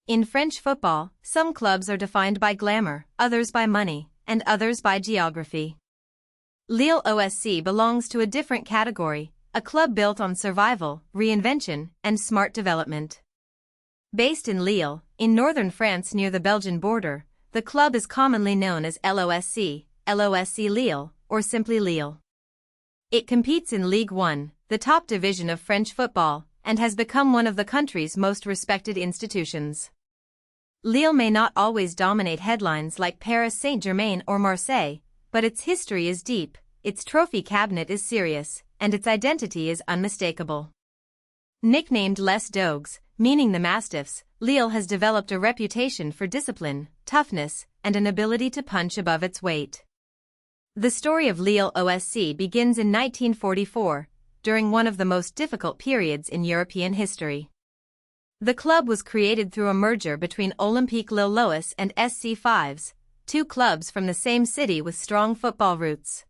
In French football, some clubs are defined by glamour, others by money, and others by geography. Lille OSC belongs to a different category, a club built on survival, reinvention, and smart development. Based in Lille, in northern France near the Belgian border, the club is commonly known as LOSC, LOSC Lille, or simply Lille. It competes in Ligue 1, the top division of French football, and has become one of the country's most respected institutions. Lille may not always dominate headlines like Paris Saint-Germain or Marseille, but its history is deep, its trophy cabinet is serious, and its identity is unmistakable. Nicknamed Les Dogs, meaning the Mastiffs, Lille has developed a reputation for discipline, toughness, and an ability to punch above its weight. The story of Lille OSC begins in 1944, during one of the most difficult periods in European history. The club was created through a merger between Olympique Lillois and SC5s, two clubs from the same city with strong football roots.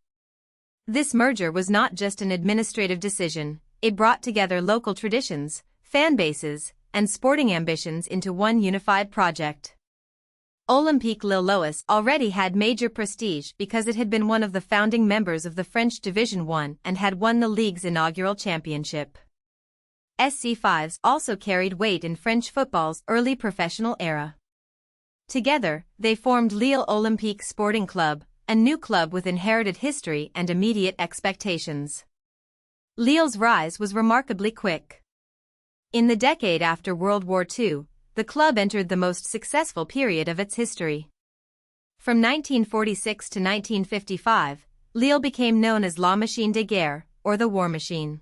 This merger was not just an administrative decision, it brought together local traditions, fan bases, and sporting ambitions into one unified project. Olympique Lillois already had major prestige because it had been one of the founding members of the French Division 1 and had won the Ligue's inaugural championship. SC5s also carried weight in French football's early professional era. Together, they formed Lille Olympique Sporting Club, a new club with inherited history and immediate expectations. Lille's rise was remarkably quick. In the decade after World War II, the club entered the most successful period of its history. From 1946 to 1955, Lille became known as La Machine de Guerre, or the War Machine.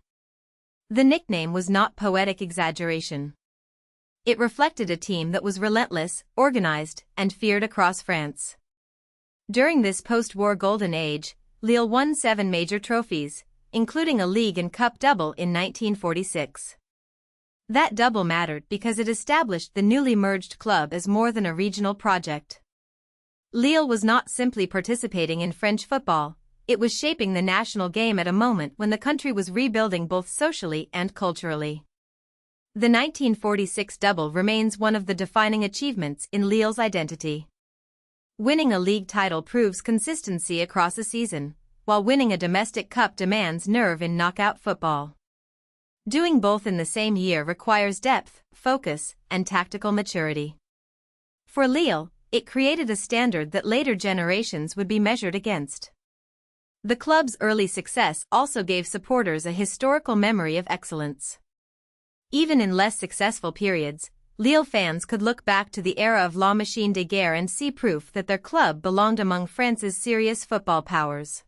The nickname was not poetic exaggeration. It reflected a team that was relentless, organized, and feared across France. During this post-war golden age, Lille won 7 major trophies, including a Ligue and Cup double in 1946. That double mattered because it established the newly merged club as more than a regional project. Lille was not simply participating in French football, it was shaping the national game at a moment when the country was rebuilding both socially and culturally. The 1946 double remains one of the defining achievements in Lille's identity. Winning a league title proves consistency across a season, while winning a domestic cup demands nerve in knockout football. Doing both in the same year requires depth, focus, and tactical maturity. For Lille, it created a standard that later generations would be measured against. The club's early success also gave supporters a historical memory of excellence. Even in less successful periods, Lille fans could look back to the era of La Machine de Guerre and see proof that their club belonged among France's serious football powers.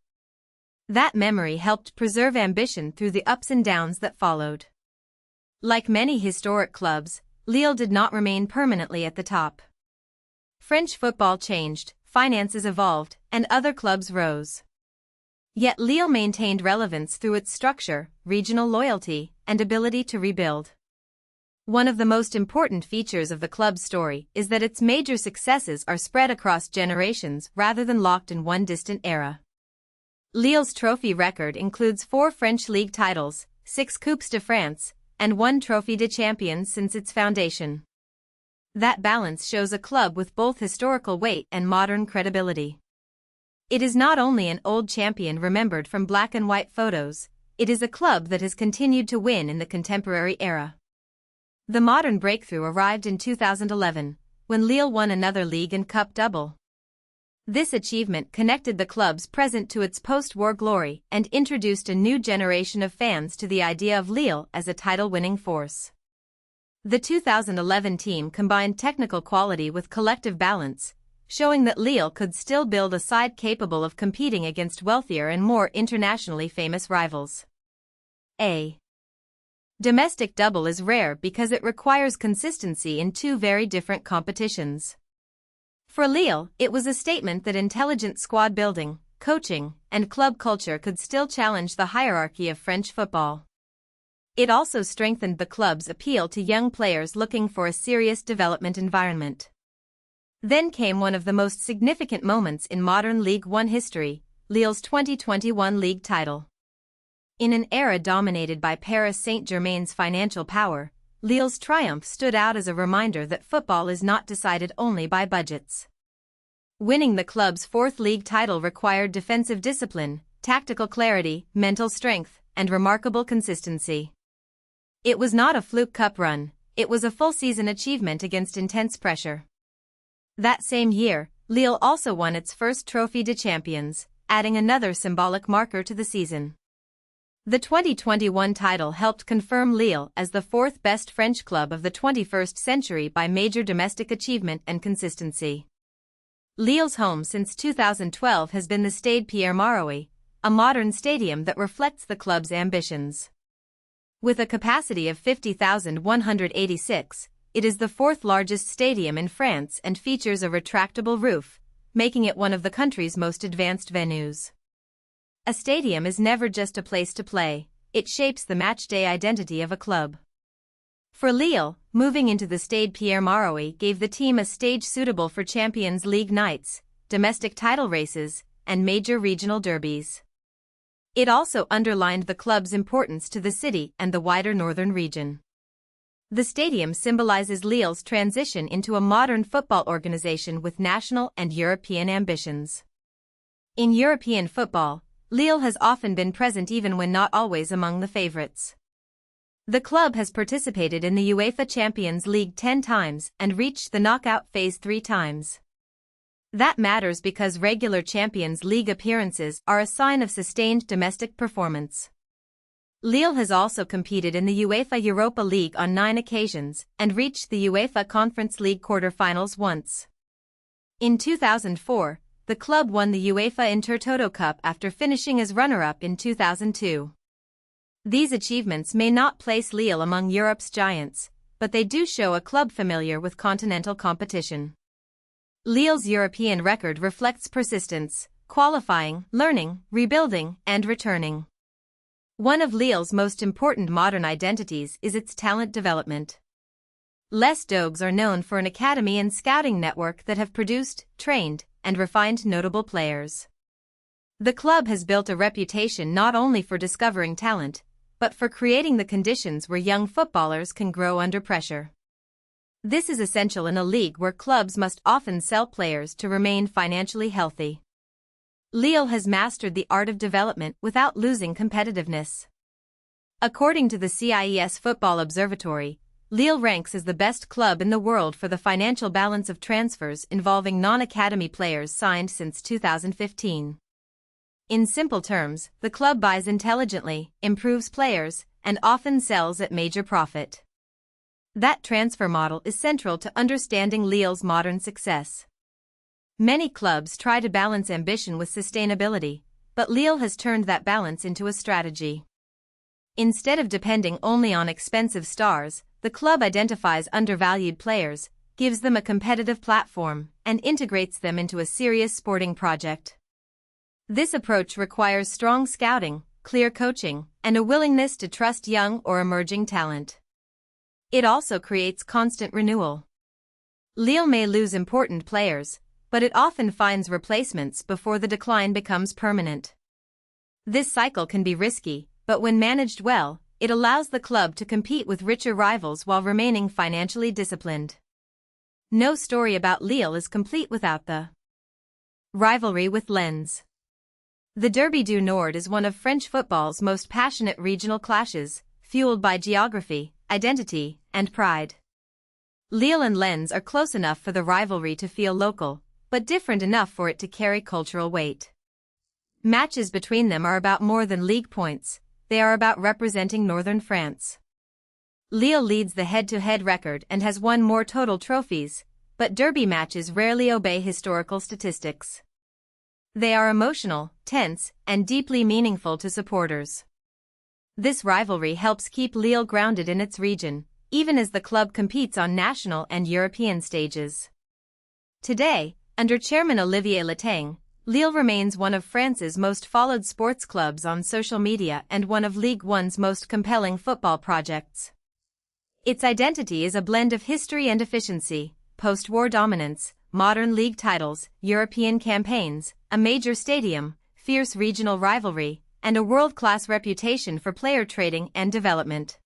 That memory helped preserve ambition through the ups and downs that followed. Like many historic clubs, Lille did not remain permanently at the top. French football changed, finances evolved, and other clubs rose. Yet Lille maintained relevance through its structure, regional loyalty, and ability to rebuild. One of the most important features of the club's story is that its major successes are spread across generations rather than locked in one distant era. Lille's trophy record includes 4 French League titles, 6 Coupes de France, and 1 Trophée de Champions since its foundation. That balance shows a club with both historical weight and modern credibility. It is not only an old champion remembered from black and white photos, it is a club that has continued to win in the contemporary era. The modern breakthrough arrived in 2011, when Lille won another Ligue and Cup double. This achievement connected the club's present to its post-war glory and introduced a new generation of fans to the idea of Lille as a title-winning force. The 2011 team combined technical quality with collective balance, showing that Lille could still build a side capable of competing against wealthier and more internationally famous rivals. A domestic double is rare because it requires consistency in 2 very different competitions. For Lille, it was a statement that intelligent squad building, coaching, and club culture could still challenge the hierarchy of French football. It also strengthened the club's appeal to young players looking for a serious development environment. Then came one of the most significant moments in modern Ligue 1 history, Lille's 2021 league title. In an era dominated by Paris Saint-Germain's financial power, Lille's triumph stood out as a reminder that football is not decided only by budgets. Winning the club's fourth league title required defensive discipline, tactical clarity, mental strength, and remarkable consistency. It was not a fluke cup run, it was a full-season achievement against intense pressure. That same year, Lille also won its first Trophée des Champions, adding another symbolic marker to the season. The 2021 title helped confirm Lille as the fourth best French club of the 21st century by major domestic achievement and consistency. Lille's home since 2012 has been the Stade Pierre-Mauroy, a modern stadium that reflects the club's ambitions. With a capacity of 50,186, it is the fourth largest stadium in France and features a retractable roof, making it one of the country's most advanced venues. A stadium is never just a place to play, it shapes the matchday identity of a club. For Lille, moving into the Stade Pierre-Mauroy gave the team a stage suitable for Champions League nights, domestic title races, and major regional derbies. It also underlined the club's importance to the city and the wider northern region. The stadium symbolizes Lille's transition into a modern football organization with national and European ambitions. In European football, Lille has often been present even when not always among the favorites. The club has participated in the UEFA Champions League 10 times and reached the knockout phase 3 times. That matters because regular Champions League appearances are a sign of sustained domestic performance. Lille has also competed in the UEFA Europa League on 9 occasions and reached the UEFA Conference League quarter-finals once. In 2004, the club won the UEFA Intertoto Cup after finishing as runner-up in 2002. These achievements may not place Lille among Europe's giants, but they do show a club familiar with continental competition. Lille's European record reflects persistence, qualifying, learning, rebuilding, and returning. One of Lille's most important modern identities is its talent development. Les Dogues are known for an academy and scouting network that have produced, trained, and refined notable players. The club has built a reputation not only for discovering talent, but for creating the conditions where young footballers can grow under pressure. This is essential in a league where clubs must often sell players to remain financially healthy. Lille has mastered the art of development without losing competitiveness. According to the CIES Football Observatory, Lille ranks as the best club in the world for the financial balance of transfers involving non-academy players signed since 2015. In simple terms, the club buys intelligently, improves players, and often sells at major profit. That transfer model is central to understanding Lille's modern success. Many clubs try to balance ambition with sustainability, but Lille has turned that balance into a strategy. Instead of depending only on expensive stars, the club identifies undervalued players, gives them a competitive platform, and integrates them into a serious sporting project. This approach requires strong scouting, clear coaching, and a willingness to trust young or emerging talent. It also creates constant renewal. Lille may lose important players, but it often finds replacements before the decline becomes permanent. This cycle can be risky, but when managed well, it allows the club to compete with richer rivals while remaining financially disciplined. No story about Lille is complete without the rivalry with Lens. The Derby du Nord is one of French football's most passionate regional clashes, fueled by geography, identity, and pride. Lille and Lens are close enough for the rivalry to feel local, but different enough for it to carry cultural weight. Matches between them are about more than league points, they are about representing northern France. Lille leads the head-to-head record and has won more total trophies, but derby matches rarely obey historical statistics. They are emotional, tense, and deeply meaningful to supporters. This rivalry helps keep Lille grounded in its region, even as the club competes on national and European stages. Today, under chairman Olivier Letang, Lille remains one of France's most followed sports clubs on social media and one of Ligue 1's most compelling football projects. Its identity is a blend of history and efficiency, post-war dominance, modern league titles, European campaigns, a major stadium, fierce regional rivalry, and a world-class reputation for player trading and development.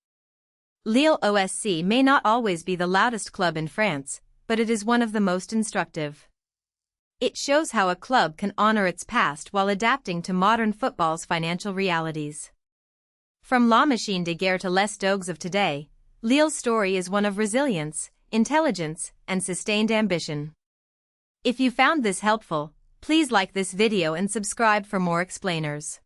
Lille OSC may not always be the loudest club in France, but it is one of the most instructive. It shows how a club can honor its past while adapting to modern football's financial realities. From La Machine de Guerre to Les Dogs of today, Lille's story is one of resilience, intelligence, and sustained ambition. If you found this helpful, please like this video and subscribe for more explainers.